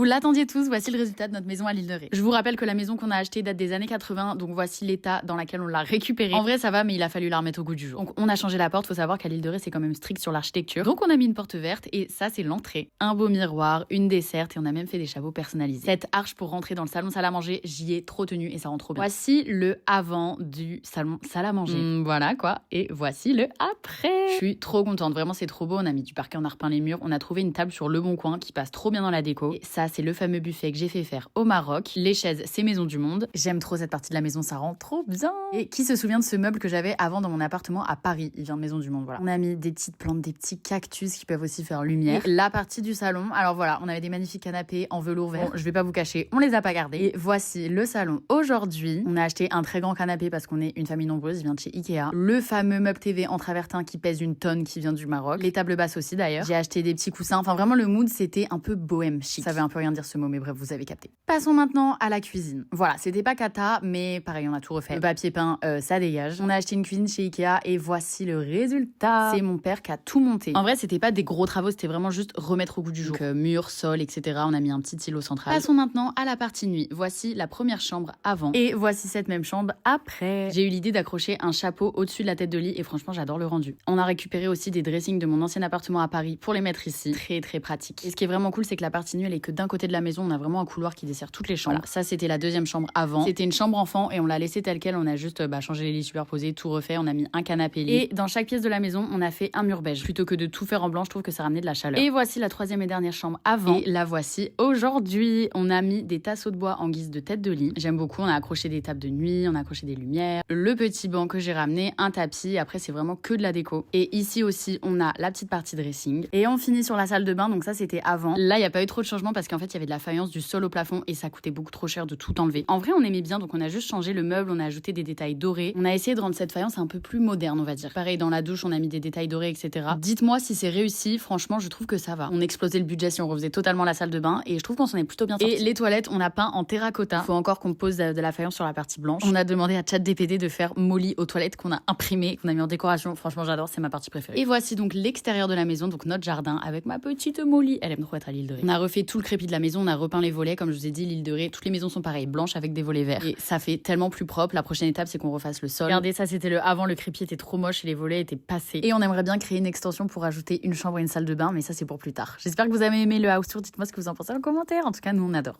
l'attendiez tous, voici le résultat de notre maison à l'île de Ré. Je vous rappelle que la maison qu'on a achetée date des années 80, donc voici l'état dans lequel on l'a récupérée. En vrai, ça va, mais il a fallu la remettre au goût du jour. Donc on a changé la porte, faut savoir qu'à l'île de Ré, c'est quand même strict sur l'architecture. Donc on a mis une porte verte et ça c'est l'entrée. Un beau miroir, une desserte et on a même fait des chapeaux personnalisés. Cette arche pour rentrer dans le salon salle à manger, j'y ai trop tenu et ça rend trop bien. Voici le avant du salon salle à manger. Voilà quoi. Et voici le après. Je suis trop contente, vraiment c'est trop beau. On a mis du parquet, on a repeint les murs, on a trouvé une table sur le bon coin qui passe trop bien dans la déco. Et ça c'est le fameux buffet que j'ai fait faire au Maroc. Les chaises, c'est Maison du Monde. J'aime trop cette partie de la maison, ça rend trop bien. Et qui se souvient de ce meuble que j'avais avant dans mon appartement à Paris? Il vient de Maison du Monde, voilà. On a mis des petites plantes, des petits cactus qui peuvent aussi faire lumière. Et la partie du salon, alors voilà, on avait des magnifiques canapés en velours vert. Bon, je vais pas vous cacher, on les a pas gardés. Et voici le salon aujourd'hui. On a acheté un très grand canapé parce qu'on est une famille nombreuse, il vient de chez Ikea. Le fameux meuble TV en travertin qui pèse une tonne qui vient du Maroc. Les tables basses aussi d'ailleurs. J'ai acheté des petits coussins. Enfin vraiment le mood c'était un peu bohème chic. Ça veut un peu rien dire ce mot mais bref vous avez capté. Passons maintenant à la cuisine. Voilà, c'était pas cata mais pareil on a tout refait. Le papier peint ça dégage. On a acheté une cuisine chez Ikea et voici le résultat. C'est mon père qui a tout monté. En vrai c'était pas des gros travaux, c'était vraiment juste remettre au goût du jour. Donc mur, sol, etc. On a mis un petit îlot central. Passons maintenant à la partie nuit. Voici la première chambre avant et voici cette même chambre après. J'ai eu l'idée d'accrocher un chapeau au-dessus de la tête de lit et franchement j'adore le rendu. On a récupéré aussi des dressings de mon ancien appartement à Paris pour les mettre ici. Très très pratique. Et ce qui est vraiment cool c'est que la partie nuit elle est que d'un côté de la maison, on a vraiment un couloir qui dessert toutes les chambres. Voilà. Ça c'était la deuxième chambre avant. C'était une chambre enfant et on l'a laissée telle quelle, on a juste changé les lits superposés, tout refait, on a mis un canapé lit. Et dans chaque pièce de la maison, on a fait un mur beige. Plutôt que de tout faire en blanc, je trouve que ça ramenait de la chaleur. Et voici la troisième et dernière chambre avant. Et la voici aujourd'hui. On a mis des tasseaux de bois en guise de tête de lit. J'aime beaucoup, on a accroché des tables de nuit, on a accroché des lumières, le petit banc que j'ai ramené, un tapis, après c'est vraiment que de la déco. Et ici aussi, on a la petite partie dressing. Et on finit sur la salle de bain, donc ça c'était avant. Là, il n'y a pas eu trop de changements parce qu'en fait, il y avait de la faïence du sol au plafond et ça coûtait beaucoup trop cher de tout enlever. En vrai, on aimait bien, donc on a juste changé le meuble, on a ajouté des détails dorés. On a essayé de rendre cette faïence un peu plus moderne, on va dire. Pareil, dans la douche, on a mis des détails dorés, etc. Dites-moi si c'est réussi, franchement, je trouve que ça va. On explosait le budget si on refaisait totalement la salle de bain et je trouve qu'on s'en est plutôt bien sorti. Et les toilettes, on a peint en terracotta. Faut encore qu'on pose de la faïence sur la partie blanche. On a demandé à ChatGPT de faire Molly aux toilettes qu'on a imprimé, qu'on a mis en décoration. Franchement, j'adore, c'est ma partie préférée. Et voici donc l'extérieur de la maison, donc notre jardin avec ma petite Molly. Elle aime trop être à l'île de Ré. On a refait tout le crépi de la maison, on a repeint les volets, comme je vous ai dit, l'île de Ré. Toutes les maisons sont pareilles, blanches avec des volets verts. Et ça fait tellement plus propre. La prochaine étape, c'est qu'on refasse le sol. Regardez, ça c'était le avant, le crépi était trop moche et les volets étaient passés. Et on aimerait bien créer une extension pour ajouter une chambre et une salle de bain, mais ça c'est pour plus tard. J'espère que vous avez aimé le house tour. Dites-moi ce que vous en pensez en commentaire. En tout cas, nous on adore.